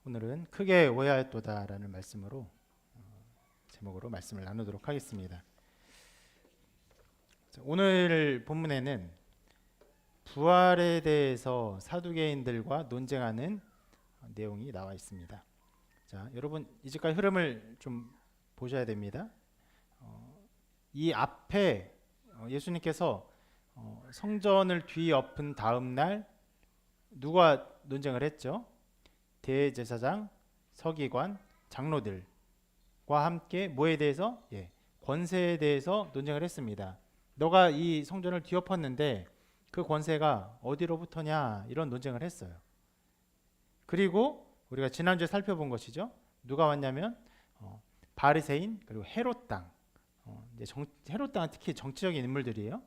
오늘은 크게 오해하였도다라는 말씀으로 제목으로 말씀을 나누도록 하겠습니다. 오늘 본문에는 부활에 대해서 사두개인들과 논쟁하는 내용이 나와 있습니다. 자, 여러분 이제까지 흐름을 좀 보셔야 됩니다. 이 앞에 예수님께서 성전을 뒤엎은 다음 날 누가 논쟁을 했죠? 대제사장, 서기관, 장로들과 함께 뭐에 대해서? 권세에 대해서 논쟁을 했습니다. 너가 이 성전을 뒤엎었는데 그 권세가 어디로부터냐, 이런 논쟁을 했어요. 그리고 우리가 지난주에 살펴본 것이죠. 누가 왔냐면 바리새인 그리고 헤롯 땅. 헤롯 땅은 특히 정치적인 인물들이에요.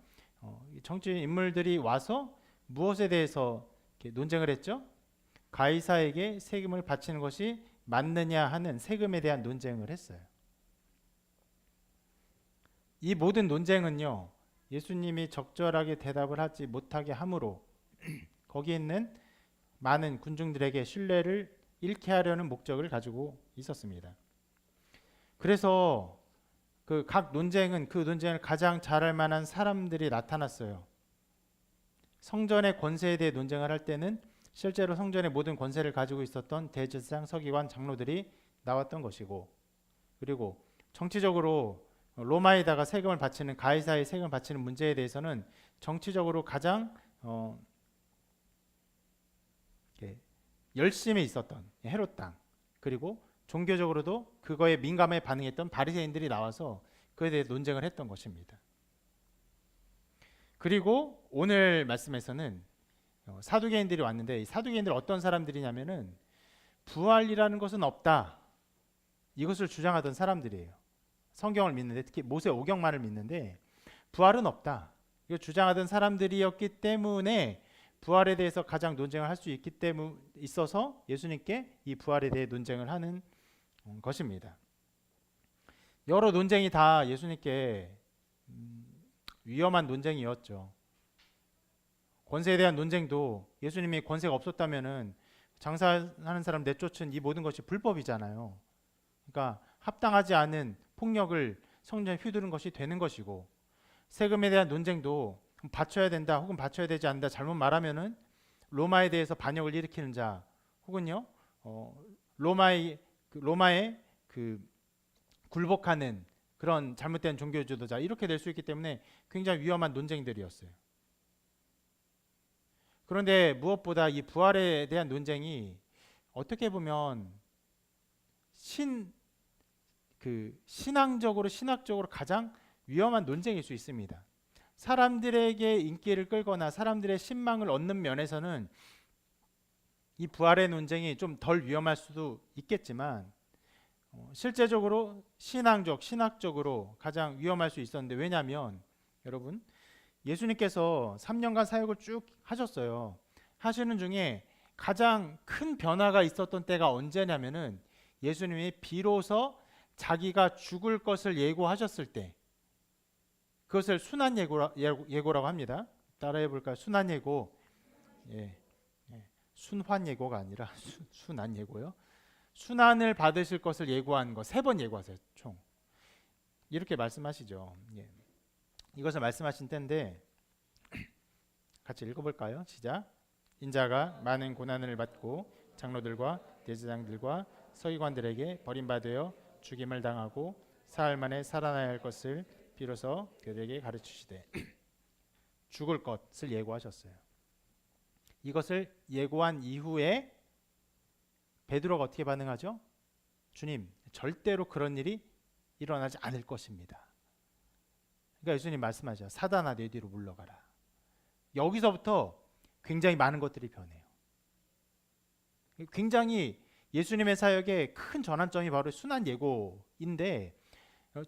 정치 인물들이 와서 무엇에 대해서 논쟁을 했죠? 가이사에게 세금을 바치는 것이 맞느냐 하는 세금에 대한 논쟁을 했어요. 이 모든 논쟁은요, 예수님이 적절하게 대답을 하지 못하게 함으로 거기에 있는 많은 군중들에게 신뢰를 잃게 하려는 목적을 가지고 있었습니다. 그래서 그 각 논쟁은 그 논쟁을 가장 잘할 만한 사람들이 나타났어요. 성전의 권세에 대해 논쟁을 할 때는 실제로 성전의 모든 권세를 가지고 있었던 대제사장, 서기관, 장로들이 나왔던 것이고, 그리고 정치적으로 로마에다가 세금을 바치는, 가이사에 세금을 바치는 문제에 대해서는 정치적으로 가장 열심히 있었던 헤롯 땅, 그리고 종교적으로도 그거에 민감하게 반응했던 바리새인들이 나와서 그에 대해 논쟁을 했던 것입니다. 그리고 오늘 말씀에서는 사두개인들이 왔는데, 이 사두개인들은 어떤 사람들이냐면은 부활이라는 것은 없다, 이것을 주장하던 사람들이에요. 성경을 믿는데, 특히 모세 오경만을 믿는데 부활은 없다, 이거 주장하던 사람들이었기 때문에 부활에 대해서 가장 논쟁을 할 수 있기 때문에 있어서 예수님께 이 부활에 대해 논쟁을 하는 것입니다. 여러 논쟁이 다 예수님께 위험한 논쟁이었죠. 권세에 대한 논쟁도 예수님이 권세가 없었다면은 장사하는 사람 내쫓은 이 모든 것이 불법이잖아요. 그러니까 합당하지 않은 폭력을 성전에 휘두른 것이 되는 것이고, 세금에 대한 논쟁도 바쳐야 된다 혹은 바쳐야 되지 않는다 잘못 말하면은 로마에 대해서 반역을 일으키는 자, 혹은요 로마에 굴복하는 그런 잘못된 종교 지도자, 이렇게 될 수 있기 때문에 굉장히 위험한 논쟁들이었어요. 그런데 무엇보다 이 부활에 대한 논쟁이 어떻게 보면 신학적으로 가장 위험한 논쟁일 수 있습니다. 사람들에게 인기를 끌거나 사람들의 신망을 얻는 면에서는 이 부활의 논쟁이 좀 덜 위험할 수도 있겠지만, 실제적으로 신학적으로 가장 위험할 수 있었는데, 왜냐하면 여러분, 예수님께서 3년간 사역을 쭉 하셨어요. 하시는 중에 가장 큰 변화가 있었던 때가 언제냐면은 예수님이 비로소 자기가 죽을 것을 예고하셨을 때, 그것을 순환 예고라고 합니다. 따라해 볼까요? 순환 예고. 순환 예고가 아니라 순환 예고요. 순환을 받으실 것을 예고한 거 3번 예고하세요. 총 이렇게 말씀하시죠. 이것을 말씀하신 때인데 같이 읽어볼까요? 시작. 인자가 많은 고난을 받고 장로들과 대제사장들과 서기관들에게 버림받아 죽임을 당하고 사흘 만에 살아나야 할 것을 비로소 그들에게 가르치시되 죽을 것을 예고하셨어요. 이것을 예고한 이후에 베드로가 어떻게 반응하죠? 주님, 절대로 그런 일이 일어나지 않을 것입니다. 그러니까 예수님 말씀하죠. 사단아, 내 뒤로 물러가라. 여기서부터 굉장히 많은 것들이 변해요. 굉장히 예수님의 사역의 큰 전환점이 바로 순환 예고인데,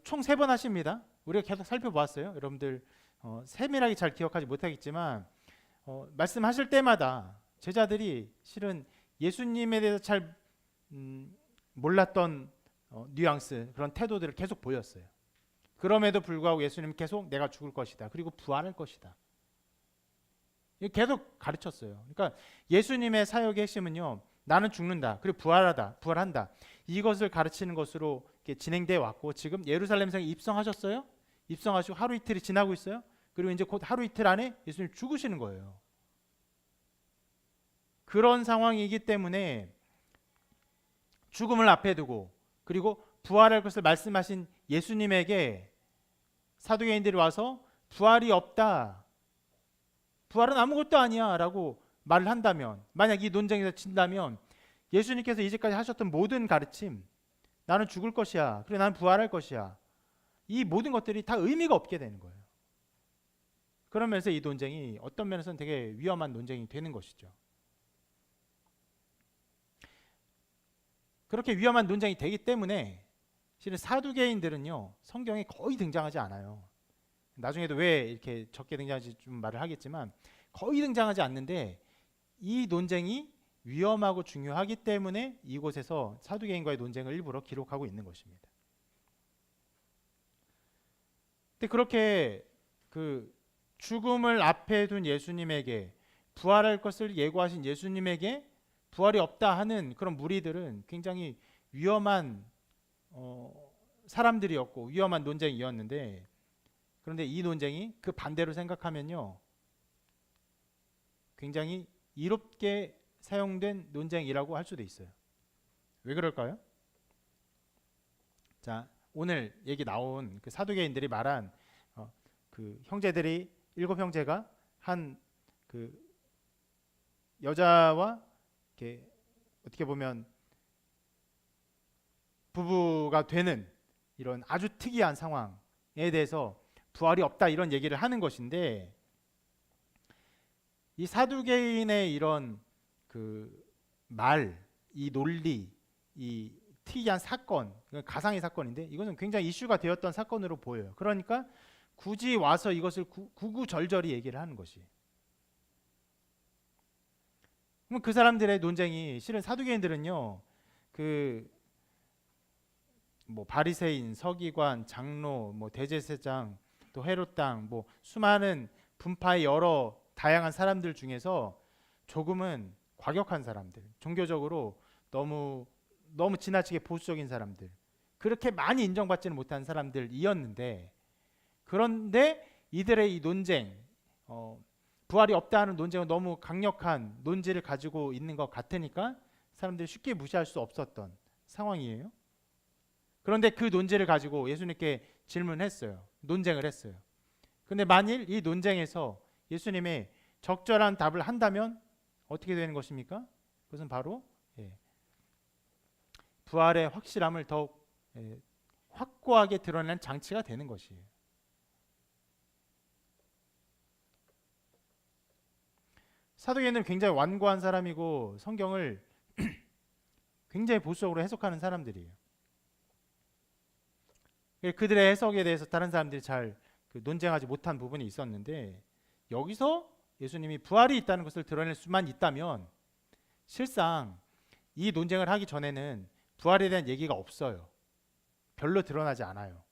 총 3번 하십니다. 우리가 계속 살펴보았어요. 여러분들 세밀하게 잘 기억하지 못하겠지만 말씀하실 때마다 제자들이 실은 예수님에 대해서 잘 몰랐던 뉘앙스, 그런 태도들을 계속 보였어요. 그럼에도 불구하고 예수님은 계속 내가 죽을 것이다, 그리고 부활할 것이다, 계속 가르쳤어요. 그러니까 예수님의 사역의 핵심은요, 나는 죽는다. 그리고 부활한다. 이것을 가르치는 것으로 이렇게 진행돼 왔고 지금 예루살렘 성에 입성하셨어요? 입성하시고 하루 이틀이 지나고 있어요. 그리고 이제 곧 하루 이틀 안에 예수님 죽으시는 거예요. 그런 상황이기 때문에 죽음을 앞에 두고 그리고 부활할 것을 말씀하신 예수님에게 사두개인들이 와서 부활이 없다. 부활은 아무것도 아니야 라고 말을 한다면, 만약 이 논쟁에서 진다면 예수님께서 이제까지 하셨던 모든 가르침, 나는 죽을 것이야, 그리고 나는 부활할 것이야, 이 모든 것들이 다 의미가 없게 되는 거예요. 그러면서 이 논쟁이 어떤 면에서는 되게 위험한 논쟁이 되는 것이죠. 그렇게 위험한 논쟁이 되기 때문에 실은 사두개인들은요 성경에 거의 등장하지 않아요. 나중에도 왜 이렇게 적게 등장하는지 좀 말을 하겠지만 거의 등장하지 않는데, 이 논쟁이 위험하고 중요하기 때문에 이곳에서 사두개인과의 논쟁을 일부러 기록하고 있는 것입니다. 근데 그렇게 그 죽음을 앞에 둔 예수님에게, 부활할 것을 예고하신 예수님에게 부활이 없다 하는 그런 무리들은 굉장히 위험한 사람들이었고 위험한 논쟁이었는데, 그런데 이 논쟁이 그 반대로 생각하면요 굉장히 이롭게 사용된 논쟁이라고 할 수도 있어요. 왜 그럴까요? 자, 오늘 얘기 나온 그 사두개인들이 말한 그 형제들이, 7형제가 한 그 여자와 이렇게 어떻게 보면 부부가 되는 이런 아주 특이한 상황에 대해서 부활이 없다 이런 얘기를 하는 것인데, 이 사두개인의 이런 그 말, 이 논리, 이 특이한 사건, 가상의 사건인데 이것은 굉장히 이슈가 되었던 사건으로 보여요. 그러니까 굳이 와서 이것을 구구절절히 얘기를 하는 것이. 그럼 그 사람들의 논쟁이, 실은 사두개인들은요 그 뭐 바리새인, 서기관, 장로, 뭐 대제사장, 또 헤롯 땅, 뭐 수많은 분파의 여러 다양한 사람들 중에서 조금은 과격한 사람들, 종교적으로 너무 지나치게 보수적인 사람들, 그렇게 많이 인정받지는 못한 사람들이었는데, 그런데 이들의 이 논쟁, 부활이 없다는 논쟁은 너무 강력한 논지를 가지고 있는 것 같으니까 사람들이 쉽게 무시할 수 없었던 상황이에요. 그런데 그 논지를 가지고 예수님께 질문했어요. 논쟁을 했어요. 그런데 만일 이 논쟁에서 예수님이 적절한 답을 한다면 어떻게 되는 것입니까? 그것은 바로 부활의 확실함을 더욱 확고하게 드러내는 장치가 되는 것이에요. 사도계는 굉장히 완고한 사람이고 성경을 굉장히 보수적으로 해석하는 사람들이에요. 그들의 해석에 대해서 다른 사람들이 잘 논쟁하지 못한 부분이 있었는데, 여기서 예수님이 부활이 있다는 것을 드러낼 수만 있다면 실상 이 논쟁을 하기 전에는 부활에 대한 얘기가 없어요. 별로 드러나지 않아요.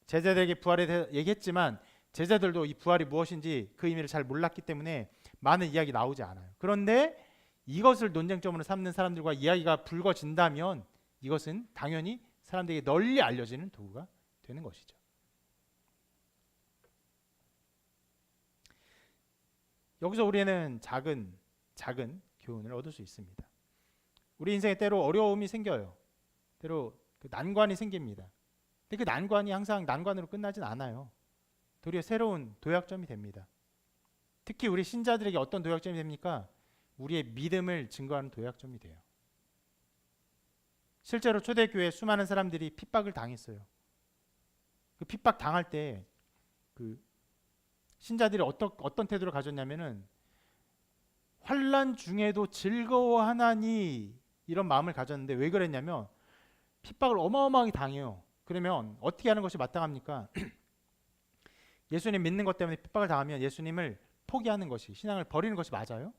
제자들에게 부활에 대해 얘기했지만 제자들도 이 부활이 무엇인지 그 의미를 잘 몰랐기 때문에 많은 이야기 나오지 않아요. 그런데 이것을 논쟁점으로 삼는 사람들과 이야기가 불거진다면 이것은 당연히 사람들에게 널리 알려지는 도구가 되는 것이죠. 여기서 우리는 작은 교훈을 얻을 수 있습니다. 우리 인생에 때로 어려움이 생겨요. 때로 그 난관이 생깁니다. 근데 그 난관이 항상 난관으로 끝나진 않아요. 도리어 새로운 도약점이 됩니다. 특히 우리 신자들에게 어떤 도약점이 됩니까? 우리의 믿음을 증거하는 도약점이 돼요. 실제로 초대교회에 수많은 사람들이 핍박을 당했어요. 그 핍박 당할 때 그 신자들이 어떤 태도를 가졌냐면은 환난 중에도 즐거워하나니 이런 마음을 가졌는데, 왜 그랬냐면 핍박을 어마어마하게 당해요. 그러면 어떻게 하는 것이 마땅합니까? 예수님 믿는 것 때문에 핍박을 당하면 예수님을 포기하는 것이, 신앙을 버리는 것이 맞아요.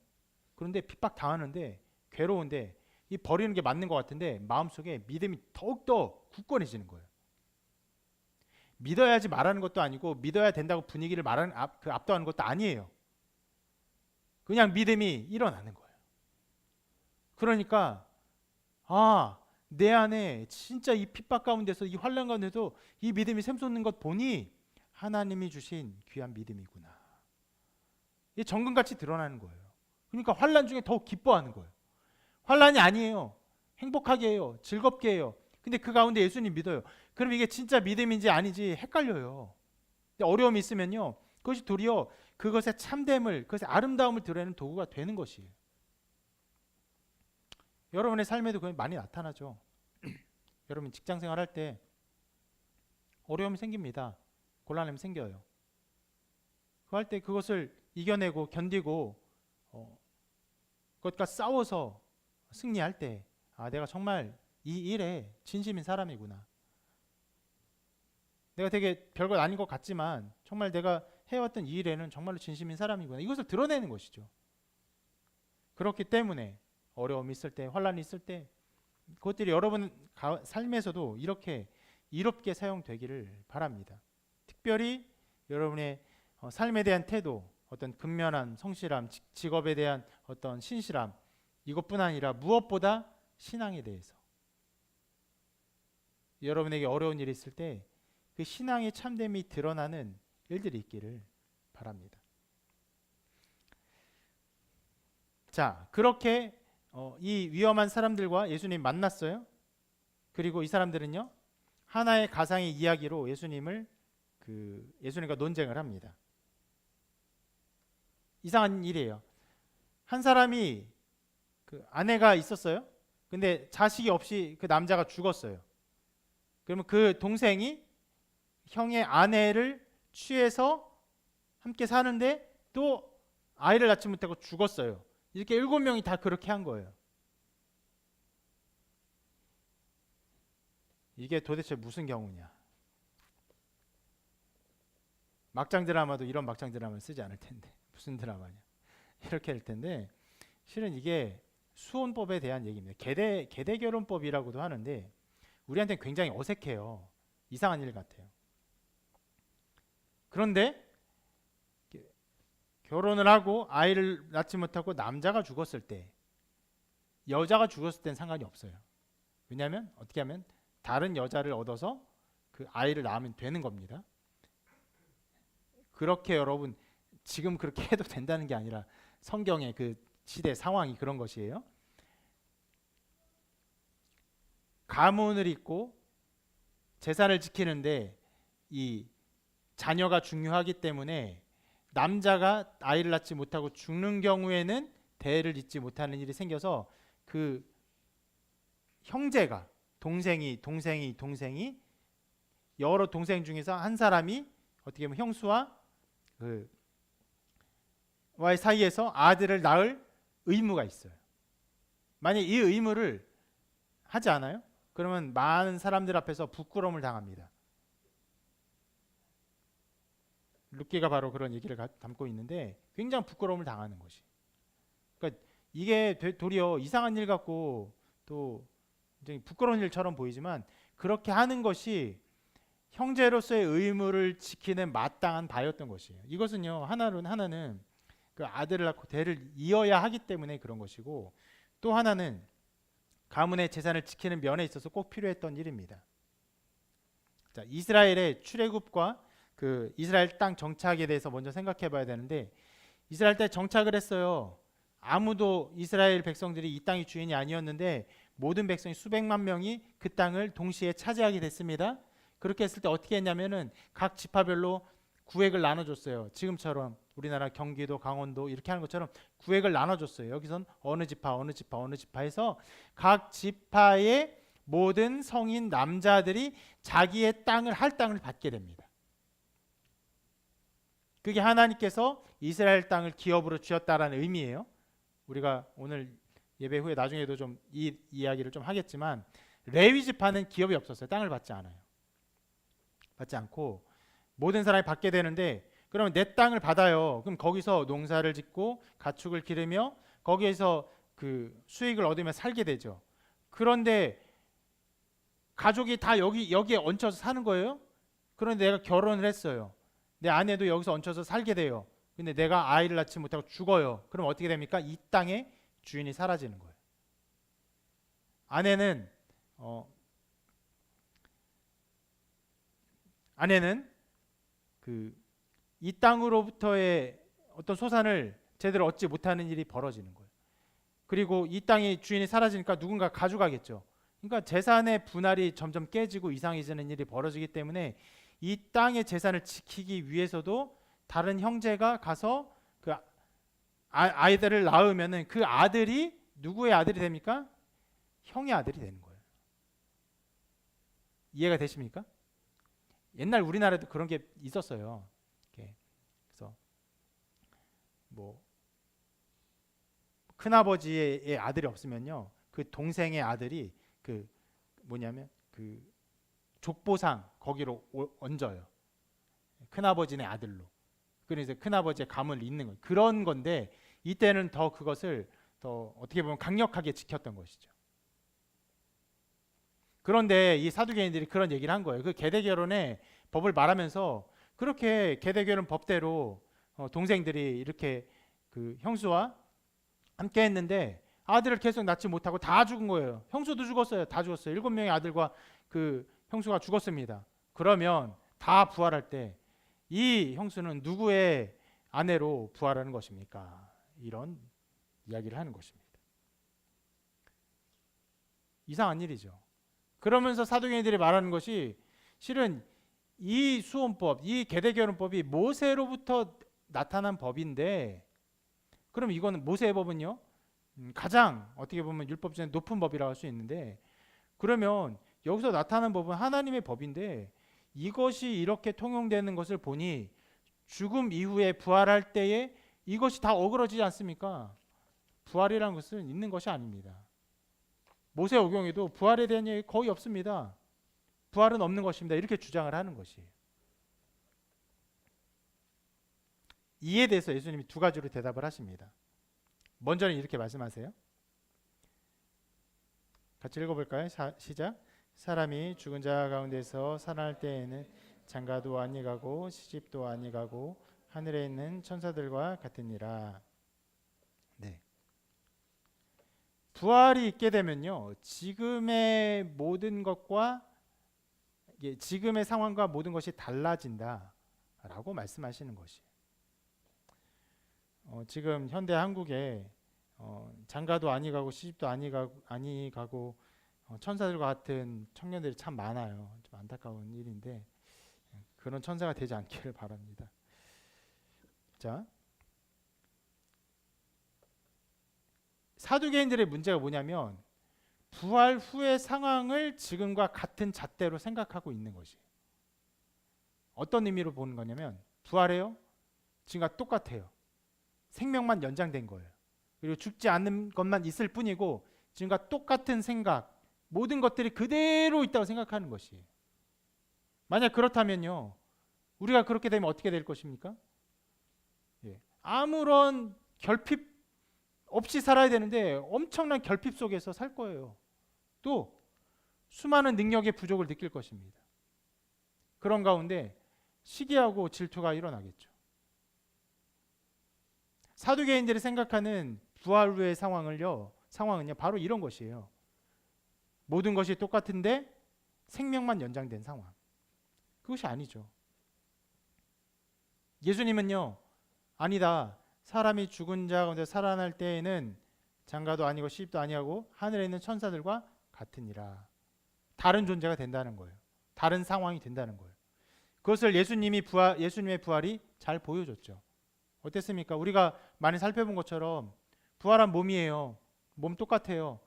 그런데 핍박 당하는데 괴로운데 이 버리는 게 맞는 것 같은데 마음속에 믿음이 더욱더 굳건해지는 거예요. 믿어야지 말하는 것도 아니고 믿어야 된다고 분위기를 압도하는 것도 아니에요. 그냥 믿음이 일어나는 거예요. 그러니까 내 안에 진짜 이 핍박 가운데서 이 환난 가운데도 이 믿음이 샘솟는 것 보니 하나님이 주신 귀한 믿음이구나. 이게 정금같이 드러나는 거예요. 그러니까 환난 중에 더욱 기뻐하는 거예요. 환난이 아니에요. 행복하게 해요. 즐겁게 해요. 근데 그 가운데 예수님 믿어요. 그럼 이게 진짜 믿음인지 아니지 헷갈려요. 근데 어려움이 있으면요, 그것이 도리어 그것의 참됨을, 그것의 아름다움을 드러내는 도구가 되는 것이에요. 여러분의 삶에도 그게 많이 나타나죠. 여러분 직장 생활할 때 어려움이 생깁니다. 곤란함이 생겨요. 그 할 때 그것을 이겨내고 견디고 그것과 싸워서 승리할 때 내가 정말 이 일에 진심인 사람이구나. 내가 되게 별것 아닌 것 같지만 정말 내가 해왔던 이 일에는 정말로 진심인 사람이구나. 이것을 드러내는 것이죠. 그렇기 때문에 어려움이 있을 때, 환란이 있을 때 그것들이 여러분 삶에서도 이렇게 이롭게 사용되기를 바랍니다. 특별히 여러분의 삶에 대한 태도, 어떤 근면한 성실함, 직업에 대한 어떤 신실함, 이것뿐 아니라 무엇보다 신앙에 대해서 여러분에게 어려운 일이 있을 때 그 신앙의 참됨이 드러나는 일들이 있기를 바랍니다. 자, 그렇게 이 위험한 사람들과 예수님 만났어요. 그리고 이 사람들은요, 하나의 가상의 이야기로 예수님과 논쟁을 합니다. 이상한 일이에요. 한 사람이 그 아내가 있었어요. 근데 자식이 없이 그 남자가 죽었어요. 그러면 그 동생이 형의 아내를 취해서 함께 사는데 또 아이를 낳지 못하고 죽었어요. 이렇게 7명이 다 그렇게 한 거예요. 이게 도대체 무슨 경우냐? 막장 드라마도 이런 막장 드라마를 쓰지 않을 텐데 무슨 드라마냐? 이렇게 할 텐데 실은 이게 수혼법에 대한 얘기입니다. 계대 결혼법이라고도 하는데 우리한테는 굉장히 어색해요. 이상한 일 같아요. 그런데 결혼을 하고 아이를 낳지 못하고 남자가 죽었을 때, 여자가 죽었을 땐 상관이 없어요. 왜냐하면 어떻게 하면 다른 여자를 얻어서 그 아이를 낳으면 되는 겁니다. 그렇게 여러분 지금 그렇게 해도 된다는 게 아니라 성경의 그 시대 상황이 그런 것이에요. 가문을 잇고 재산을 지키는데 이 자녀가 중요하기 때문에 남자가 아이를 낳지 못하고 죽는 경우에는 대를 잇지 못하는 일이 생겨서 그 형제가 동생이 여러 동생 중에서 한 사람이 어떻게 보면 형수와 와의 사이에서 아들을 낳을 의무가 있어요. 만약 이 의무를 하지 않아요? 그러면 많은 사람들 앞에서 부끄러움을 당합니다. 룻기가 바로 그런 얘기를 담고 있는데 굉장히 부끄러움을 당하는 것이. 그러니까 이게 도리어 이상한 일 같고 또 굉장히 부끄러운 일처럼 보이지만 그렇게 하는 것이 형제로서의 의무를 지키는 마땅한 바였던 것이에요. 이것은요 하나는 그 아들을 낳고 대를 이어야 하기 때문에 그런 것이고 또 하나는 가문의 재산을 지키는 면에 있어서 꼭 필요했던 일입니다. 자, 이스라엘의 출애굽과 그 이스라엘 땅 정착에 대해서 먼저 생각해 봐야 되는데 이스라엘 땅에 정착을 했어요. 아무도 이스라엘 백성들이 이 땅의 주인이 아니었는데 모든 백성이 수백만 명이 그 땅을 동시에 차지하게 됐습니다. 그렇게 했을 때 어떻게 했냐면은 각 지파별로 구획을 나눠줬어요. 지금처럼 우리나라 경기도, 강원도 이렇게 하는 것처럼 구획을 나눠줬어요. 여기선 어느 지파 해서 각 지파의 모든 성인 남자들이 자기의 할 땅을 받게 됩니다. 그게 하나님께서 이스라엘 땅을 기업으로 주었다라는 의미예요. 우리가 오늘 예배 후에 나중에도 좀 이 이야기를 좀 하겠지만 레위 지파는 기업이 없었어요. 땅을 받지 않아요. 받지 않고 모든 사람이 받게 되는데 그러면 내 땅을 받아요. 그럼 거기서 농사를 짓고 가축을 기르며 거기에서 그 수익을 얻으며 살게 되죠. 그런데 가족이 다 여기에 얹혀서 사는 거예요. 그런데 내가 결혼을 했어요. 내 아내도 여기서 얹혀서 살게 돼요. 근데 내가 아이를 낳지 못하고 죽어요. 그럼 어떻게 됩니까? 이 땅의 주인이 사라지는 거예요. 아내는 아내는 그 이 땅으로부터의 어떤 소산을 제대로 얻지 못하는 일이 벌어지는 거예요. 그리고 이 땅의 주인이 사라지니까 누군가 가져가겠죠. 그러니까 재산의 분할이 점점 깨지고 이상해지는 일이 벌어지기 때문에 이 땅의 재산을 지키기 위해서도 다른 형제가 가서 그 아이들을 낳으면은 그 아들이 누구의 아들이 됩니까? 형의 아들이 되는 거예요. 이해가 되십니까? 옛날 우리나라에도 그런 게 있었어요. 그래서 뭐 큰아버지의 아들이 없으면요, 그 동생의 아들이 그 뭐냐면 그 족보상 거기로 얹어요. 큰아버지네 아들로. 그래서 큰아버지의 감을 잇는 거예요. 그런 건데 이때는 더 그것을 더 어떻게 보면 강력하게 지켰던 것이죠. 그런데 이 사두개인들이 그런 얘기를 한 거예요. 그 계대결혼의 법을 말하면서 그렇게 계대결혼 법대로 동생들이 이렇게 그 형수와 함께 했는데 아들을 계속 낳지 못하고 다 죽은 거예요. 형수도 죽었어요. 다 죽었어요. 7명의 아들과 그 형수가 죽었습니다. 그러면 다 부활할 때 이 형수는 누구의 아내로 부활하는 것입니까? 이런 이야기를 하는 것입니다. 이상한 일이죠. 그러면서 사도행전들이 말하는 것이 실은 이 수혼법, 이 계대결혼법이 모세로부터 나타난 법인데, 그럼 이거는 모세의 법은요, 가장 어떻게 보면 율법 중에 높은 법이라고 할 수 있는데, 그러면 여기서 나타난 법은 하나님의 법인데 이것이 이렇게 통용되는 것을 보니 죽음 이후에 부활할 때에 이것이 다 어그러지지 않습니까? 부활이라는 것은 있는 것이 아닙니다. 모세오경에도 부활에 대한 얘기 거의 없습니다. 부활은 없는 것입니다. 이렇게 주장을 하는 것이에요. 이에 대해서 예수님이 두 가지로 대답을 하십니다. 먼저는 이렇게 말씀하세요. 같이 읽어볼까요? 시작. 사람이 죽은 자 가운데서 살아날 때에는 장가도 아니가고 시집도 아니가고 하늘에 있는 천사들과 같으니라. 네. 부활이 있게 되면요, 지금의 모든 것과 지금의 상황과 모든 것이 달라진다라고 말씀하시는 것이에요. 지금 현대 한국에 장가도 아니가고 시집도 아니가고 천사들과 같은 청년들이 참 많아요. 좀 안타까운 일인데 그런 천사가 되지 않기를 바랍니다. 자, 사두개인들의 문제가 뭐냐면 부활 후의 상황을 지금과 같은 잣대로 생각하고 있는 것이에요. 어떤 의미로 보는 거냐면 부활해요? 지금과 똑같아요. 생명만 연장된 거예요. 그리고 죽지 않는 것만 있을 뿐이고 지금과 똑같은 생각, 모든 것들이 그대로 있다고 생각하는 것이에요. 만약 그렇다면요, 우리가 그렇게 되면 어떻게 될 것입니까? 아무런 결핍 없이 살아야 되는데 엄청난 결핍 속에서 살 거예요. 또 수많은 능력의 부족을 느낄 것입니다. 그런 가운데 시기하고 질투가 일어나겠죠. 사두개인들이 생각하는 부활 후의 상황은요 바로 이런 것이에요. 모든 것이 똑같은데 생명만 연장된 상황. 그것이 아니죠. 예수님은요, 아니다. 사람이 죽은 자 가운데 살아날 때에는 장가도 아니고 시집도 아니하고 하늘에 있는 천사들과 같으니라. 다른 존재가 된다는 거예요. 다른 상황이 된다는 거예요. 그것을 예수님의 부활이 잘 보여줬죠. 어땠습니까? 우리가 많이 살펴본 것처럼 부활한 몸이에요. 몸 똑같아요.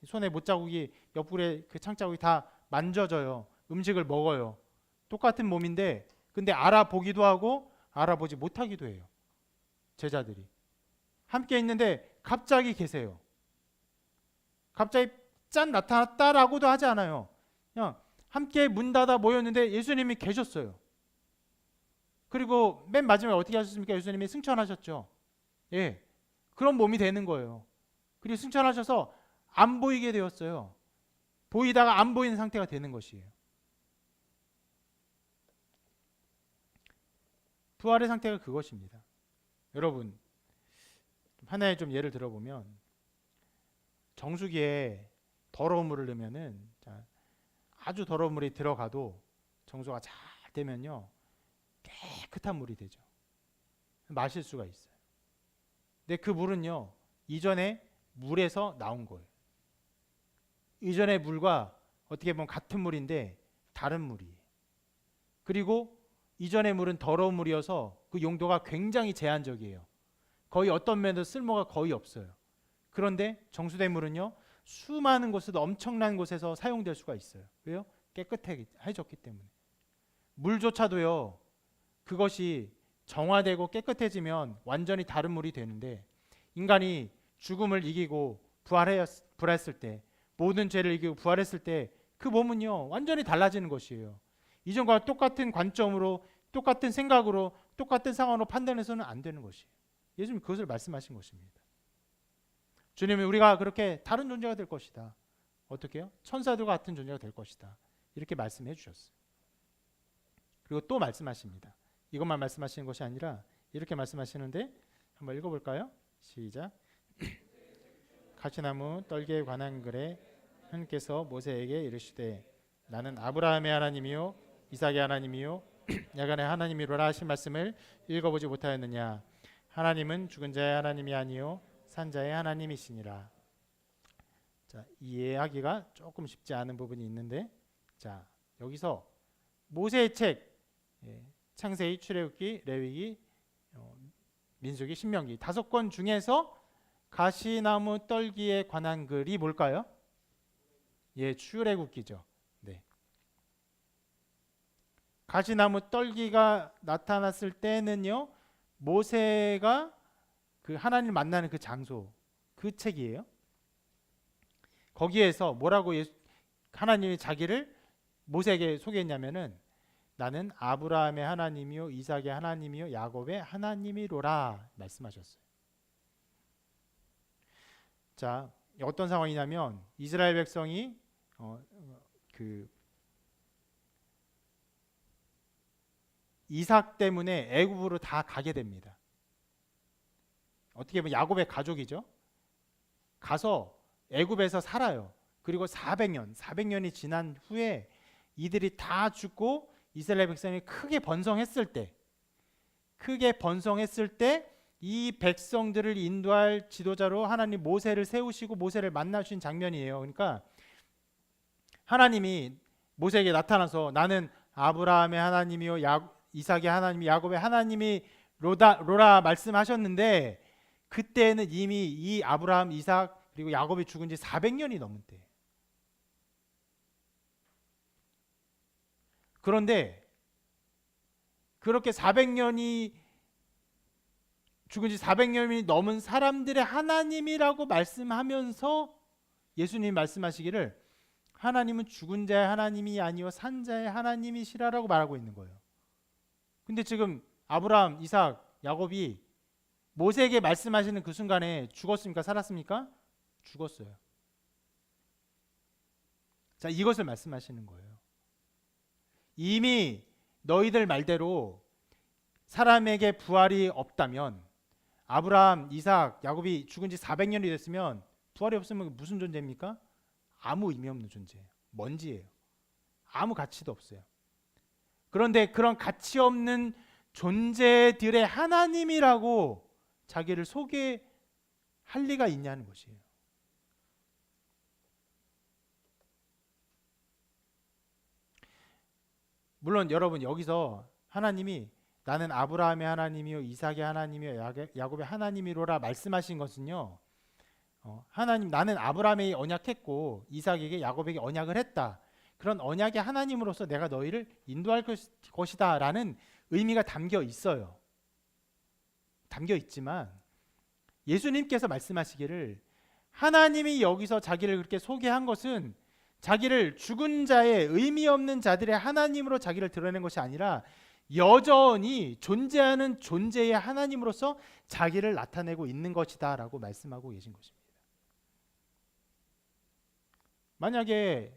손에 못자국이 옆구리에 그 창자국이 다 만져져요. 음식을 먹어요. 똑같은 몸인데 근데 알아보기도 하고 알아보지 못하기도 해요. 제자들이 함께 있는데 갑자기 계세요. 갑자기 짠 나타났다라고도 하지 않아요. 그냥 함께 문 닫아 모였는데 예수님이 계셨어요. 그리고 맨 마지막에 어떻게 하셨습니까? 예수님이 승천하셨죠. 예, 그런 몸이 되는 거예요. 그리고 승천하셔서 안 보이게 되었어요. 보이다가 안 보이는 상태가 되는 것이에요. 부활의 상태가 그것입니다. 여러분, 하나의 좀 예를 들어보면 정수기에 더러운 물을 넣으면은 아주 더러운 물이 들어가도 정수가 잘 되면요 깨끗한 물이 되죠. 마실 수가 있어요. 근데 그 물은요 이전에 물에서 나온 거예요. 이전의 물과 어떻게 보면 같은 물인데 다른 물이에요. 그리고 이전의 물은 더러운 물이어서 그 용도가 굉장히 제한적이에요. 거의 어떤 면에서 쓸모가 거의 없어요. 그런데 정수된 물은요 수많은 곳에서 엄청난 곳에서 사용될 수가 있어요. 왜요? 깨끗해졌기 때문에. 물조차도요 그것이 정화되고 깨끗해지면 완전히 다른 물이 되는데, 인간이 죽음을 이기고 부활했을 때, 모든 죄를 이기고 부활했을 때 그 몸은요 완전히 달라지는 것이에요. 이전과 똑같은 관점으로, 똑같은 생각으로, 똑같은 상황으로 판단해서는 안 되는 것이에요. 예수님이 그것을 말씀하신 것입니다. 주님이 우리가 그렇게 다른 존재가 될 것이다. 어떻게 해요? 천사들과 같은 존재가 될 것이다. 이렇게 말씀해 주셨어요. 그리고 또 말씀하십니다. 이것만 말씀하시는 것이 아니라 이렇게 말씀하시는데 한번 읽어볼까요? 시작. 가시나무 떨기에 관한 글에 하나님께서 모세에게 이르시되 나는 아브라함의 하나님이요 이삭의 하나님이요 야곱의 하나님이로라 하신 말씀을 읽어보지 못하였느냐. 하나님은 죽은 자의 하나님이 아니요 산 자의 하나님이시니라. 자, 이해하기가 조금 쉽지 않은 부분이 있는데, 자 여기서 모세의 책, 창세기, 출애굽기, 레위기, 민수기, 신명기 5권 중에서 가시나무 떨기에 관한 글이 뭘까요? 출애굽기죠. 네. 가시나무 떨기가 나타났을 때는요 모세가 그 하나님을 만나는 그 장소, 그 책이에요. 거기에서 뭐라고 하나님이 자기를 모세에게 소개했냐면은 나는 아브라함의 하나님이요 이삭의 하나님이요 야곱의 하나님이로라 말씀하셨어요. 자, 어떤 상황이냐면 이스라엘 백성이 이삭 때문에 애굽으로 다 가게 됩니다. 어떻게 보면 야곱의 가족이죠. 가서 애굽에서 살아요. 그리고 400년이 지난 후에 이들이 다 죽고 이스라엘 백성이 크게 번성했을 때 이 백성들을 인도할 지도자로 하나님 모세를 세우시고 모세를 만나신 장면이에요. 그러니까 하나님이 모세에게 나타나서 나는 아브라함의 하나님이요 이삭의 하나님, 야곱의 하나님이 로라 말씀하셨는데, 그때는 이미 이 아브라함, 이삭 그리고 야곱이 죽은 지 400년이 넘은 때. 그런데 그렇게 400년이 죽은 지 400년이 넘은 사람들의 하나님이라고 말씀하면서 예수님이 말씀하시기를 하나님은 죽은 자의 하나님이 아니요 산 자의 하나님이시라라고 말하고 있는 거예요. 근데 지금 아브라함, 이삭, 야곱이 모세에게 말씀하시는 그 순간에 죽었습니까? 살았습니까? 죽었어요. 자, 이것을 말씀하시는 거예요. 이미 너희들 말대로 사람에게 부활이 없다면, 아브라함, 이삭, 야곱이 죽은 지 400년이 됐으면 부활이 없으면 무슨 존재입니까? 아무 의미 없는 존재예요. 먼지예요. 아무 가치도 없어요. 그런데 그런 가치 없는 존재들의 하나님이라고 자기를 소개할 리가 있냐는 것이에요. 물론 여러분 여기서 하나님이 나는 아브라함의 하나님이요 이삭의 하나님이요 야곱의 하나님이로라 말씀하신 것은요, 하나님 나는 아브라함에게 언약했고 이삭에게 야곱에게 언약을 했다. 그런 언약의 하나님으로서 내가 너희를 인도할 것이다 라는 의미가 담겨 있어요. 담겨 있지만 예수님께서 말씀하시기를 하나님이 여기서 자기를 그렇게 소개한 것은 자기를 죽은 자의 의미 없는 자들의 하나님으로 자기를 드러낸 것이 아니라 여전히 존재하는 존재의 하나님으로서 자기를 나타내고 있는 것이다 라고 말씀하고 계신 것입니다. 만약에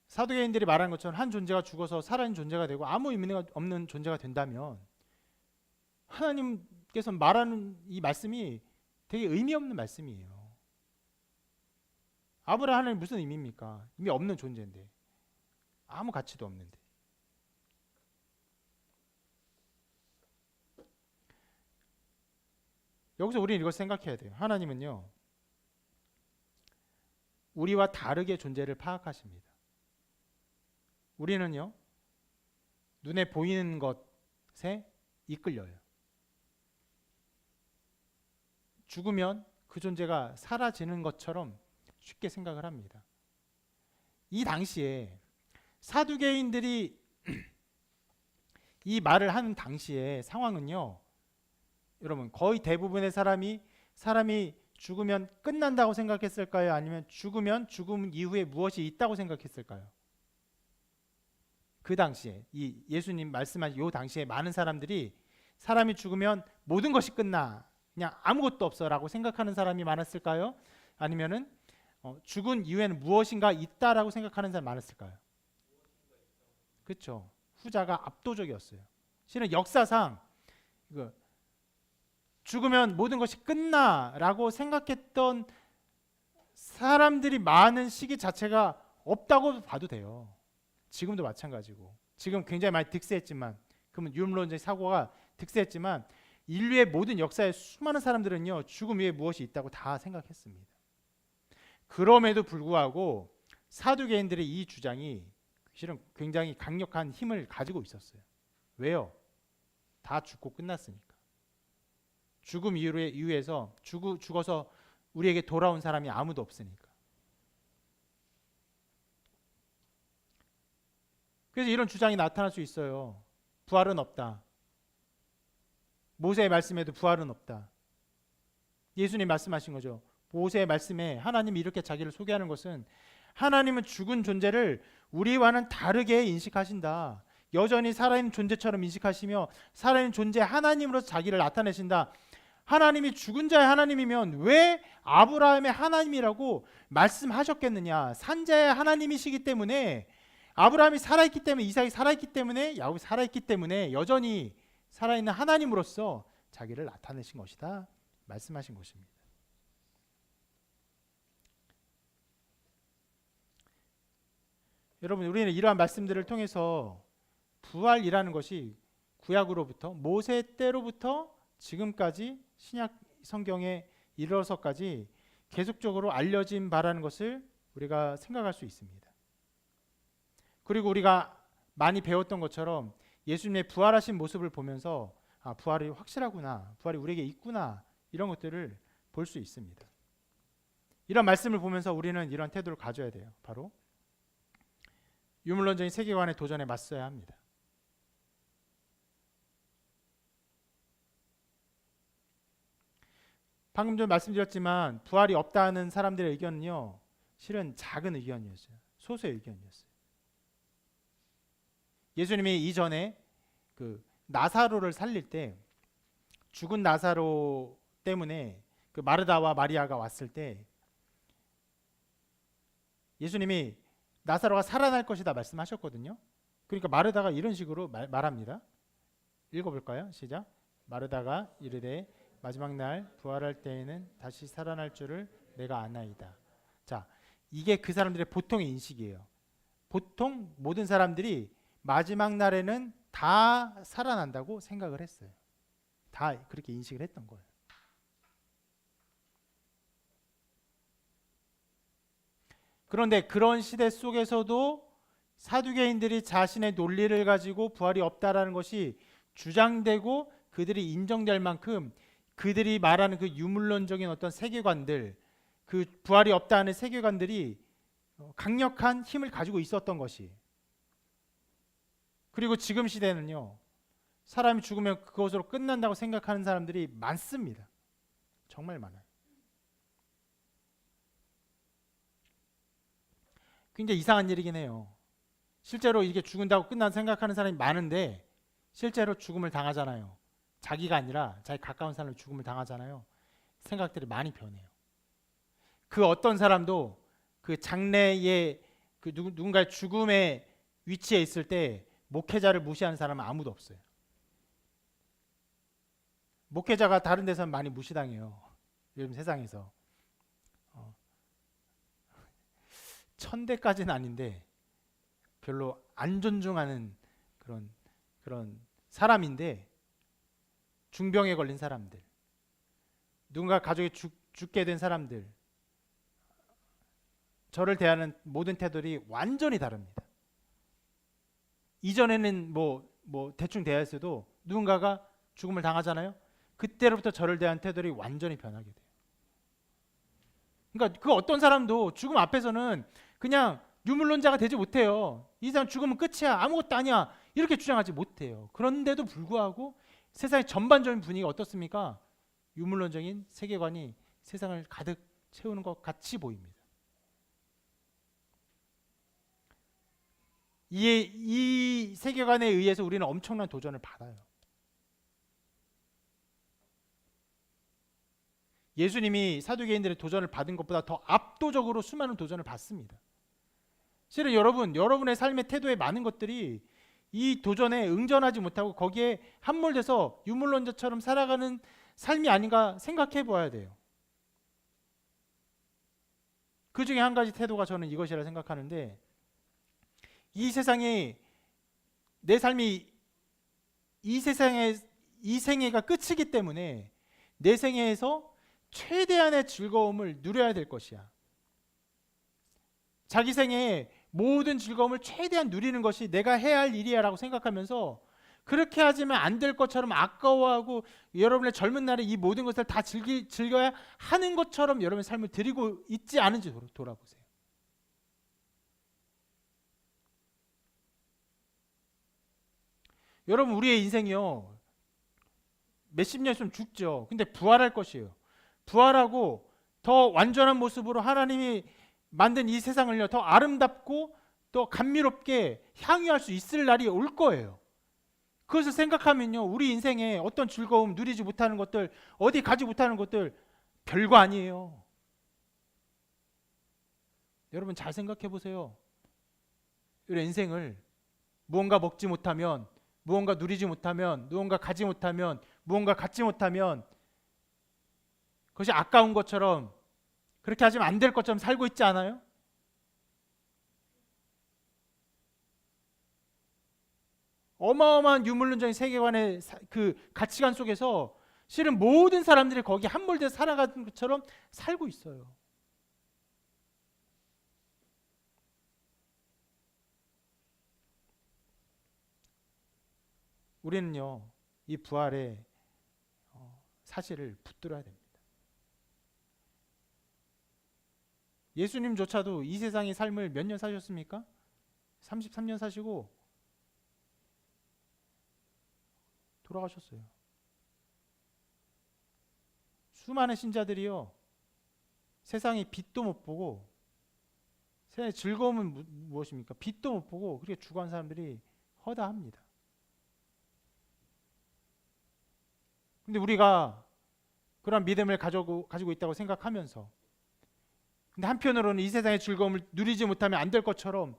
사두개인들이 말한 것처럼 한 존재가 죽어서 살아있는 존재가 되고 아무 의미가 없는 존재가 된다면 하나님께서 말하는 이 말씀이 되게 의미 없는 말씀이에요. 아브라함은 무슨 의미입니까? 이미 없는 존재인데, 아무 가치도 없는데. 여기서 우리는 이걸 생각해야 돼요. 하나님은요, 우리와 다르게 존재를 파악하십니다. 우리는요, 눈에 보이는 것에 이끌려요. 죽으면 그 존재가 사라지는 것처럼 쉽게 생각을 합니다. 이 당시에 사두개인들이 이 말을 하는 당시의 상황은요, 여러분 거의 대부분의 사람이 죽으면 끝난다고 생각했을까요? 아니면 죽으면 죽음 이후에 무엇이 있다고 생각했을까요? 그 당시에 이 예수님 말씀하신 이 당시에 많은 사람들이 사람이 죽으면 모든 것이 끝나, 그냥 아무것도 없어라고 생각하는 사람이 많았을까요? 아니면은 죽은 이후에는 무엇인가 있다라고 생각하는 사람이 많았을까요? 그렇죠. 후자가 압도적이었어요. 실은 역사상 죽으면 모든 것이 끝나라고 생각했던 사람들이 많은 시기 자체가 없다고 봐도 돼요. 지금도 마찬가지고. 지금 굉장히 많이 득세했지만, 그러면 유물론적인 사고가 득세했지만 인류의 모든 역사에 수많은 사람들은요, 죽음 위에 무엇이 있다고 다 생각했습니다. 그럼에도 불구하고 사두개인들의 이 주장이 실은 굉장히 강력한 힘을 가지고 있었어요. 왜요? 다 죽고 끝났으니까. 죽음 이후에서 죽어서 우리에게 돌아온 사람이 아무도 없으니까. 그래서 이런 주장이 나타날 수 있어요. 부활은 없다. 모세의 말씀에도 부활은 없다. 예수님 말씀하신 거죠. 모세의 말씀에 하나님이 이렇게 자기를 소개하는 것은 하나님은 죽은 존재를 우리와는 다르게 인식하신다. 여전히 살아있는 존재처럼 인식하시며 살아있는 존재 하나님으로서 자기를 나타내신다. 하나님이 죽은 자의 하나님이면 왜 아브라함의 하나님이라고 말씀하셨겠느냐. 산자의 하나님이시기 때문에, 아브라함이 살아있기 때문에, 이삭이 살아있기 때문에, 야곱이 살아있기 때문에 여전히 살아있는 하나님으로서 자기를 나타내신 것이다 말씀하신 것입니다. 여러분, 우리는 이러한 말씀들을 통해서 부활이라는 것이 구약으로부터 모세 때로부터 지금까지 신약 성경에 이르러서까지 계속적으로 알려진 바라는 것을 우리가 생각할 수 있습니다. 그리고 우리가 많이 배웠던 것처럼 예수님의 부활하신 모습을 보면서 부활이 확실하구나, 부활이 우리에게 있구나, 이런 것들을 볼 수 있습니다. 이런 말씀을 보면서 우리는 이런 태도를 가져야 돼요. 바로 유물론적인 세계관의 도전에 맞서야 합니다. 방금 전 말씀드렸지만 부활이 없다는 사람들의 의견은요, 실은 작은 의견이었어요. 소수의 의견이었어요. 예수님이 이전에 그 나사로를 살릴 때, 죽은 나사로 때문에 그 마르다와 마리아가 왔을 때 예수님이 나사로가 살아날 것이다 말씀하셨거든요. 그러니까 마르다가 이런 식으로 말합니다. 읽어볼까요? 시작. 마르다가 이르되 마지막 날 부활할 때에는 다시 살아날 줄을 내가 아나이다. 자, 이게 그 사람들의 보통의 인식이에요. 보통 모든 사람들이 마지막 날에는 다 살아난다고 생각을 했어요. 다 그렇게 인식을 했던 거예요. 그런데 그런 시대 속에서도 사두개인들이 자신의 논리를 가지고 부활이 없다라는 것이 주장되고 그들이 인정될 만큼 그들이 말하는 그 유물론적인 어떤 세계관들, 그 부활이 없다는 세계관들이 강력한 힘을 가지고 있었던 것이. 그리고 지금 시대는요, 사람이 죽으면 그것으로 끝난다고 생각하는 사람들이 많습니다. 정말 많아요. 굉장히 이상한 일이긴 해요. 실제로 이게 죽는다고 끝난 생각하는 사람이 많은데 실제로 죽음을 당하잖아요. 자기가 아니라 자기 가까운 사람을 죽음을 당하잖아요. 생각들이 많이 변해요. 그 어떤 사람도 그 장래에 그 누군가의 죽음의 위치에 있을 때 목회자를 무시하는 사람은 아무도 없어요. 목회자가 다른 데서는 많이 무시당해요. 요즘 세상에서. 천대까지는 아닌데 별로 안 존중하는 그런 사람인데, 중병에 걸린 사람들, 누군가 가족이 죽게 된 사람들, 저를 대하는 모든 태도들이 완전히 다릅니다. 이전에는 뭐 대충 대했어도 누군가가 죽음을 당하잖아요. 그때로부터 저를 대한 태도들이 완전히 변하게 돼요. 그러니까 그 어떤 사람도 죽음 앞에서는 그냥 유물론자가 되지 못해요. 이 사람 죽으면 끝이야, 아무것도 아니야, 이렇게 주장하지 못해요. 그런데도 불구하고 세상의 전반적인 분위기가 어떻습니까? 유물론적인 세계관이 세상을 가득 채우는 것 같이 보입니다. 이 세계관에 의해서 우리는 엄청난 도전을 받아요. 예수님이 사두개인들의 도전을 받은 것보다 더 압도적으로 수많은 도전을 받습니다. 실은 여러분의 삶의 태도에 많은 것들이 이 도전에 응전하지 못하고 거기에 함몰돼서 유물론자처럼 살아가는 삶이 아닌가 생각해 보아야 돼요. 그 중에 한 가지 태도가 저는 이것이라 생각하는데, 이 세상에 내 삶이 이 생애가 끝이기 때문에 내 생애에서 최대한의 즐거움을 누려야 될 것이야. 자기 생애의 모든 즐거움을 최대한 누리는 것이 내가 해야 할 일이야라고 생각하면서 그렇게 하지만 안 될 것처럼 아까워하고 여러분의 젊은 날에 이 모든 것을 다 즐겨야 하는 것처럼 여러분의 삶을 드리고 있지 않은지 돌아보세요. 여러분, 우리의 인생이요, 몇십 년 있으면 죽죠. 근데 부활할 것이에요. 부활하고 더 완전한 모습으로 하나님이 만든 이 세상을요, 더 아름답고 또 감미롭게 향유할 수 있을 날이 올 거예요. 그것을 생각하면요, 우리 인생에 어떤 즐거움, 누리지 못하는 것들, 어디 가지 못하는 것들 별거 아니에요. 여러분 잘 생각해 보세요. 우리 인생을 무언가 먹지 못하면, 무언가 누리지 못하면, 무언가 가지 못하면, 무언가 갖지 못하면 그것이 아까운 것처럼, 그렇게 하시면 안 될 것처럼 살고 있지 않아요? 어마어마한 유물론적인 세계관의 그 가치관 속에서 실은 모든 사람들이 거기에 함몰돼서 살아가는 것처럼 살고 있어요. 우리는요, 이 부활의 사실을 붙들어야 됩니다. 예수님조차도 이 세상의 삶을 몇 년 사셨습니까? 33년 사시고 돌아가셨어요. 수많은 신자들이요, 세상의 빛도 못 보고, 세상의 즐거움은 무엇입니까? 빛도 못 보고 그렇게 죽어간 사람들이 허다합니다. 근데 우리가 그런 믿음을 가지고 있다고 생각하면서, 근데 한편으로는 이 세상의 즐거움을 누리지 못하면 안 될 것처럼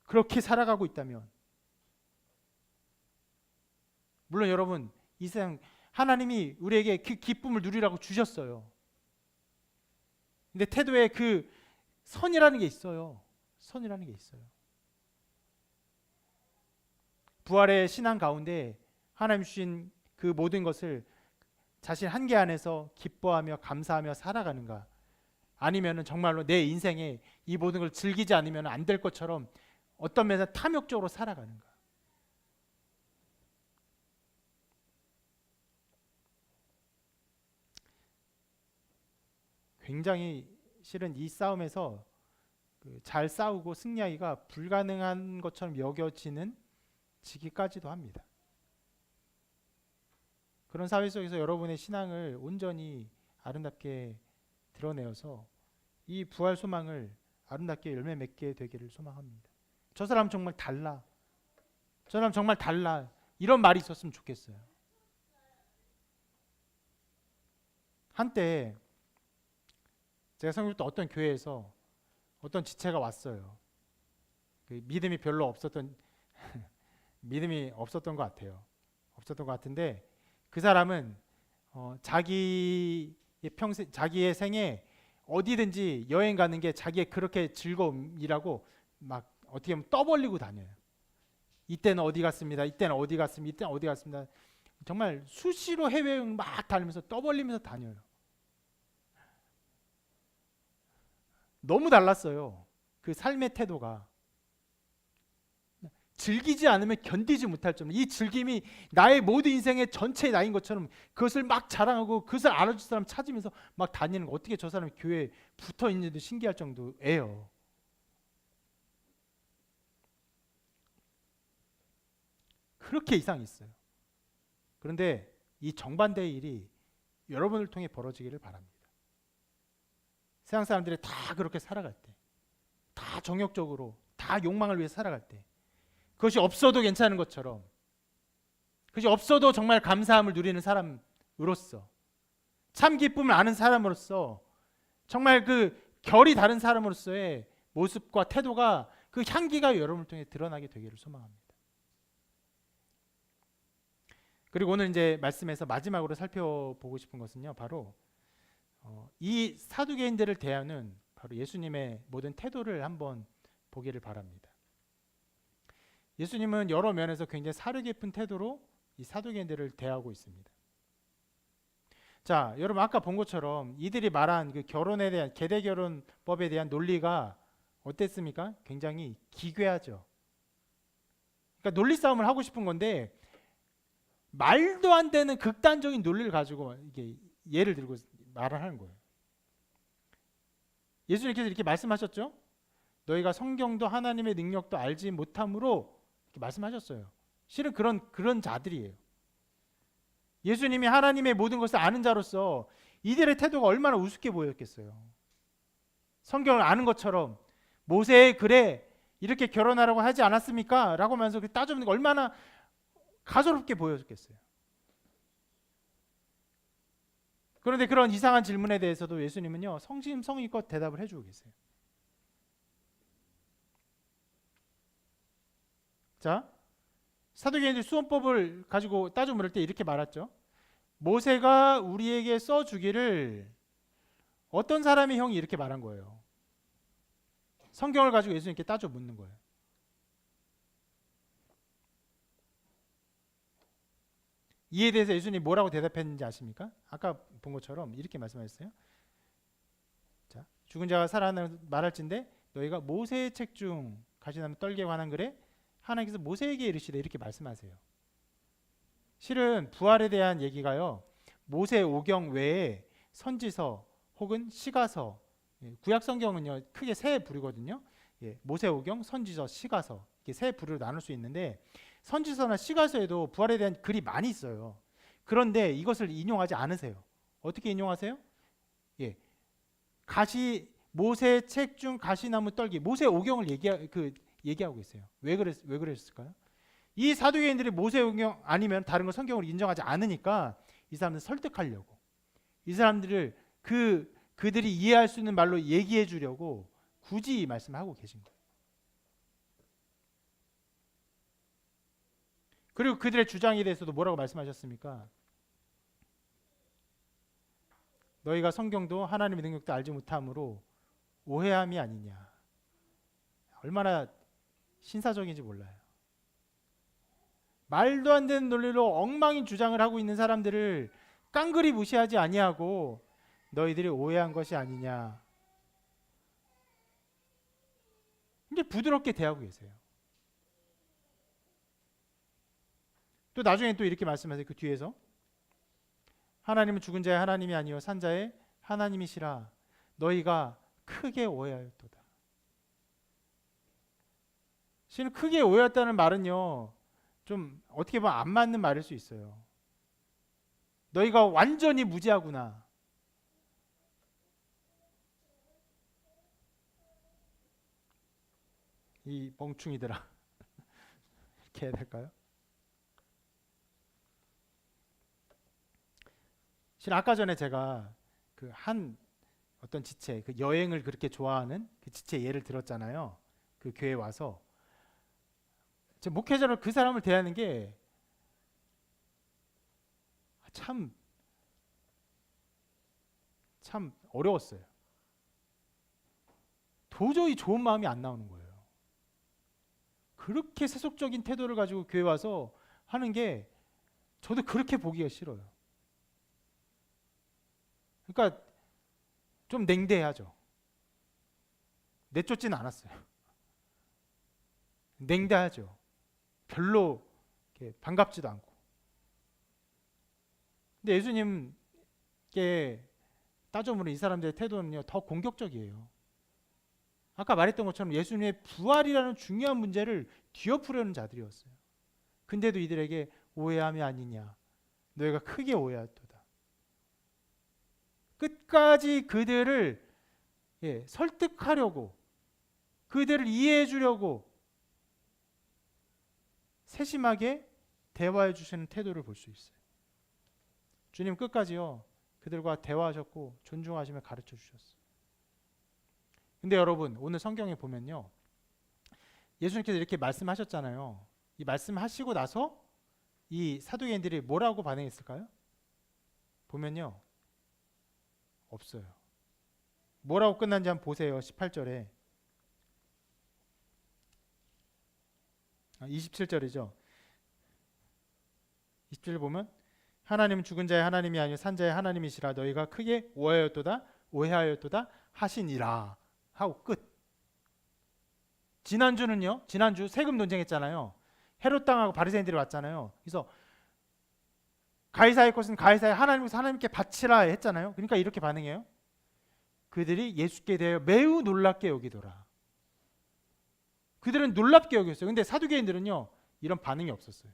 그렇게 살아가고 있다면, 물론 여러분, 이 세상 하나님이 우리에게 그 기쁨을 누리라고 주셨어요. 근데 태도에 그 선이라는 게 있어요. 선이라는 게 있어요. 부활의 신앙 가운데 하나님 주신 그 모든 것을 자신 한계 안에서 기뻐하며 감사하며 살아가는가, 아니면은 정말로 내 인생에 이 모든 걸 즐기지 않으면 안 될 것처럼 어떤 면에서 탐욕적으로 살아가는가. 굉장히 실은 이 싸움에서 잘 싸우고 승리하기가 불가능한 것처럼 여겨지는 지기까지도 합니다. 그런 사회 속에서 여러분의 신앙을 온전히 아름답게 드러내어서 이 부활 소망을 아름답게 열매 맺게 되기를 소망합니다. 저 사람 정말 달라, 저 사람 정말 달라, 이런 말이 있었으면 좋겠어요. 한때 제가 성교때 어떤 교회에서 어떤 지체가 왔어요. 믿음이 별로 없었던 믿음이 없었던 것 같아요. 없었던 것 같은데, 그 사람은 자기의 생에 어디든지 여행 가는 게 자기의 그렇게 즐거움이라고 막 어떻게 보면 떠벌리고 다녀요. 이때는 어디 갔습니다. 이때는 어디 갔습니다. 이때는 어디 갔습니다. 정말 수시로 해외여행 막 다니면서 떠벌리면서 다녀요. 너무 달랐어요. 그 삶의 태도가. 즐기지 않으면 견디지 못할 정도. 이 즐김이 나의 모든 인생의 전체 나인 것처럼 그것을 막 자랑하고 그것을 알아줄 사람 찾으면서 막 다니는 거. 어떻게 저 사람이 교회에 붙어 있는지도 신기할 정도예요. 그렇게 이상이 있어요. 그런데 이 정반대의 일이 여러분을 통해 벌어지기를 바랍니다. 세상 사람들이 다 그렇게 살아갈 때, 다 정욕적으로, 다 욕망을 위해 살아갈 때, 그것이 없어도 괜찮은 것처럼, 그것이 없어도 정말 감사함을 누리는 사람으로서, 참 기쁨을 아는 사람으로서, 정말 그 결이 다른 사람으로서의 모습과 태도가 그 향기가 여러분을 통해 드러나게 되기를 소망합니다. 그리고 오늘 이제 말씀에서 마지막으로 살펴보고 싶은 것은요, 바로 이 사두개인들을 대하는 바로 예수님의 모든 태도를 한번 보기를 바랍니다. 예수님은 여러 면에서 굉장히 사려 깊은 태도로 이 사두개인들을 대하고 있습니다. 자, 여러분 아까 본 것처럼 이들이 말한 그 결혼에 대한 계대 결혼법에 대한 논리가 어땠습니까? 굉장히 기괴하죠. 그러니까 논리 싸움을 하고 싶은 건데 말도 안 되는 극단적인 논리를 가지고 이게 예를 들고 말을 하는 거예요. 예수님께서 이렇게 말씀하셨죠? 너희가 성경도 하나님의 능력도 알지 못함으로 이렇게 말씀하셨어요. 실은 그런 자들이에요. 예수님이 하나님의 모든 것을 아는 자로서 이들의 태도가 얼마나 우습게 보였겠어요. 성경을 아는 것처럼 모세의 글에 이렇게 결혼하라고 하지 않았습니까? 라고 하면서 따져보는 게 얼마나 가소롭게 보였겠어요. 그런데 그런 이상한 질문에 대해서도 예수님은요 성심성의껏 대답을 해주고 계세요. 자, 사두개인들 수원법을 가지고 따져 물을 때 이렇게 말했죠. 모세가 우리에게 써주기를 어떤 사람의 형이 이렇게 말한 거예요. 성경을 가지고 예수님께 따져 묻는 거예요. 이에 대해서 예수님이 뭐라고 대답했는지 아십니까? 아까 본 것처럼 이렇게 말씀하셨어요. 자, 죽은 자가 살아나는 말할진대 너희가 모세의 책 중 가시나무 떨기에 관한 글에 하나님께서 모세에게 이르시되 이렇게 말씀하세요. 실은 부활에 대한 얘기가요. 모세 오경 외에 선지서 혹은 시가서, 구약 성경은요 크게 세 부류거든요. 모세 오경, 선지서, 시가서 이렇게 세 부류로 나눌 수 있는데 선지서나 시가서에도 부활에 대한 글이 많이 있어요. 그런데 이것을 인용하지 않으세요. 어떻게 인용하세요? 모세 책 중 가시나무 떨기, 모세 오경을 얘기하고 있어요. 왜 그랬을까요? 이 사두개인들이 모세 오경 아니면 다른 걸 성경으로 인정하지 않으니까 이 사람들 설득하려고, 이 사람들을 그들이 이해할 수 있는 말로 얘기해 주려고 굳이 이 말씀을 하고 계신 거예요. 그리고 그들의 주장에 대해서도 뭐라고 말씀하셨습니까? 너희가 성경도 하나님의 능력도 알지 못함으로 오해함이 아니냐. 얼마나 신사적인지 몰라요. 말도 안 되는 논리로 엉망인 주장을 하고 있는 사람들을 깡그리 무시하지 아니하고 너희들이 오해한 것이 아니냐. 이제 부드럽게 대하고 계세요. 또 나중에 또 이렇게 말씀하세요. 그 뒤에서 하나님은 죽은 자의 하나님이 아니요 산 자의 하나님이시라. 너희가 크게 오해하였도다. 실은 크게 오해했다는 말은요 좀 어떻게 보면 안 맞는 말일 수 있어요. 너희가 완전히 무지하구나. 이 멍충이들아. 이렇게 해야 될까요? 실은 아까 전에 제가 그 한 어떤 지체, 그 여행을 그렇게 좋아하는 그 지체 예를 들었잖아요. 그 교회 와서 제 목회자로 그 사람을 대하는 게 참 어려웠어요. 도저히 좋은 마음이 안 나오는 거예요. 그렇게 세속적인 태도를 가지고 교회 와서 하는 게 저도 그렇게 보기가 싫어요. 그러니까 좀 냉대하죠. 내쫓지는 않았어요. 냉대하죠. 별로 반갑지도 않고. 근데 예수님께 따져보면 이 사람들의 태도는요, 더 공격적이에요. 아까 말했던 것처럼 예수님의 부활이라는 중요한 문제를 뒤엎으려는 자들이었어요. 근데도 이들에게 오해함이 아니냐, 너희가 크게 오해하도다. 끝까지 그들을 설득하려고, 그들을 이해해 주려고 세심하게 대화해 주시는 태도를 볼 수 있어요. 주님 끝까지요, 그들과 대화하셨고 존중하시며 가르쳐 주셨어요. 근데 여러분, 오늘 성경에 보면요, 예수님께서 이렇게 말씀하셨잖아요. 이 말씀하시고 나서 이 사두개인들이 뭐라고 반응했을까요? 보면요, 없어요. 뭐라고 끝난지 한번 보세요. 18절에 27절이죠. 27절 보면 하나님은 죽은 자의 하나님이 아니요 산 자의 하나님이시라 너희가 크게 오해하였도다 하시니라 하고 끝. 지난주는요, 지난주 세금 논쟁했잖아요. 헤롯 당하고 바리새인들이 왔잖아요. 그래서 가이사의 것은 가이사의, 하나님께 바치라 했잖아요. 그러니까 이렇게 반응해요. 그들이 예수께 대하여 매우 놀랍게 여기더라. 그들은 놀랍게 여겼어요. 근데 사두개인들은요, 이런 반응이 없었어요.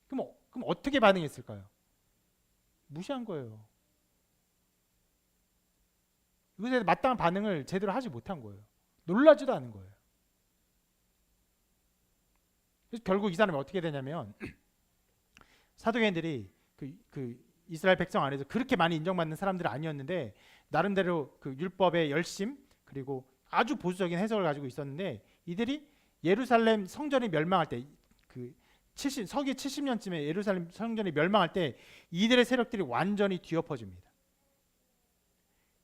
그럼 어떻게 반응했을까요? 무시한 거예요. 이것에 마땅한 반응을 제대로 하지 못한 거예요. 놀라지도 않은 거예요. 그래서 결국 이 사람이 어떻게 되냐면 사두개인들이 그 이스라엘 백성 안에서 그렇게 많이 인정받는 사람들은 아니었는데 나름대로 그 율법의 열심 그리고 아주 보수적인 해석을 가지고 있었는데 이들이 예루살렘 성전이 멸망할 때 서기 70년쯤에 예루살렘 성전이 멸망할 때 이들의 세력들이 완전히 뒤엎어집니다.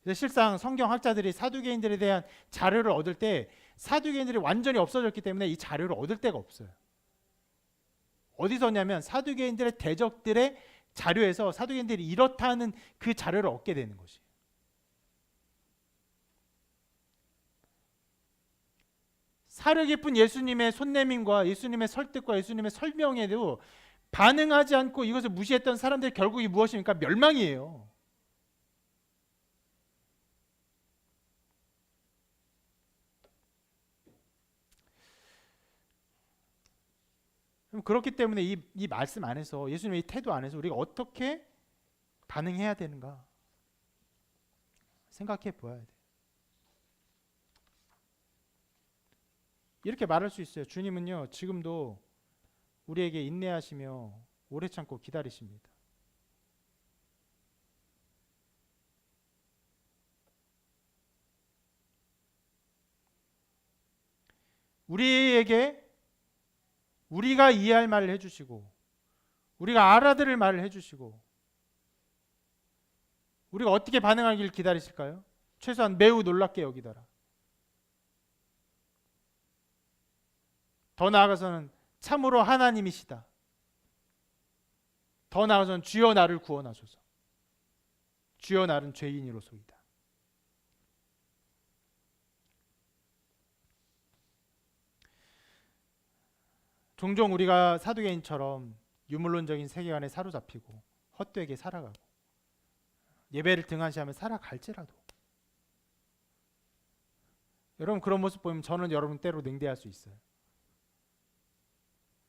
그래서 실상 성경학자들이 사두개인들에 대한 자료를 얻을 때 사두개인들이 완전히 없어졌기 때문에 이 자료를 얻을 데가 없어요. 어디서 얻냐면 사두개인들의 대적들의 자료에서 사두개인들이 이렇다는 그 자료를 얻게 되는 것이에요. 사려 깊은 예수님의 손내밈과 예수님의 설득과 예수님의 설명에도 반응하지 않고 이것을 무시했던 사람들의 결국이 무엇입니까? 멸망이에요. 그렇기 때문에 이 말씀 안에서 예수님의 이 태도 안에서 우리가 어떻게 반응해야 되는가 생각해 보아야 돼요. 이렇게 말할 수 있어요. 주님은요, 지금도 우리에게 인내하시며 오래 참고 기다리십니다. 우리에게 우리가 이해할 말을 해주시고 우리가 알아들을 말을 해주시고 우리가 어떻게 반응하길 기다리실까요? 최소한 매우 놀랍게 여기더라. 더 나아가서는 참으로 하나님이시다. 더 나아가서는 주여 나를 구원하소서. 주여 나는 죄인이로소이다. 종종 우리가 사두개인처럼 유물론적인 세계관에 사로잡히고 헛되게 살아가고 예배를 등한시하며 살아갈지라도 여러분 그런 모습 보면 저는 여러분 때로 냉대할 수 있어요.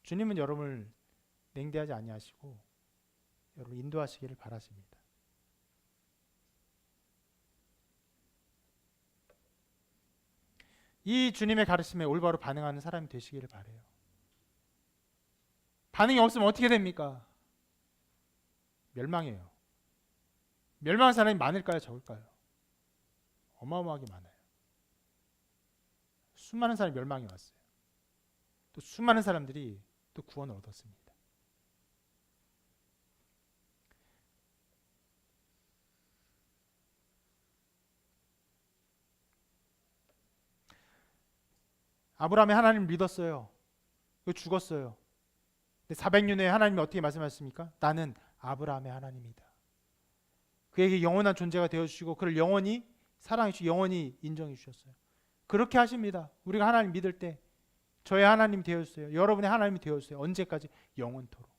주님은 여러분을 냉대하지 아니하시고 여러분 인도하시기를 바라십니다. 이 주님의 가르침에 올바로 반응하는 사람이 되시기를 바라요. 반응이 없으면 어떻게 됩니까? 멸망해요. 멸망한 사람이 많을까요? 적을까요? 어마어마하게 많아요. 수많은 사람이 멸망해 왔어요. 또 수많은 사람들이 또 구원을 얻었습니다. 아브라함이 하나님을 믿었어요. 그 죽었어요. 근데 400년 후에 하나님이 어떻게 말씀하셨습니까? 나는 아브라함의 하나님이다. 그에게 영원한 존재가 되어주시고 그를 영원히 사랑해 주시고 영원히 인정해 주셨어요. 그렇게 하십니다. 우리가 하나님 믿을 때 저의 하나님 되어주세요. 여러분의 하나님이 되어주세요. 언제까지? 영원토록.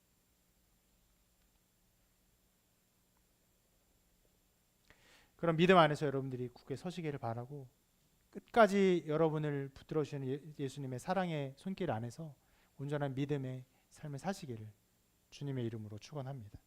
그런 믿음 안에서 여러분들이 굳게 서시기를 바라고 끝까지 여러분을 붙들어 주시는 예수님의 사랑의 손길 안에서 온전한 믿음의 삶을 사시기를 주님의 이름으로 축원합니다.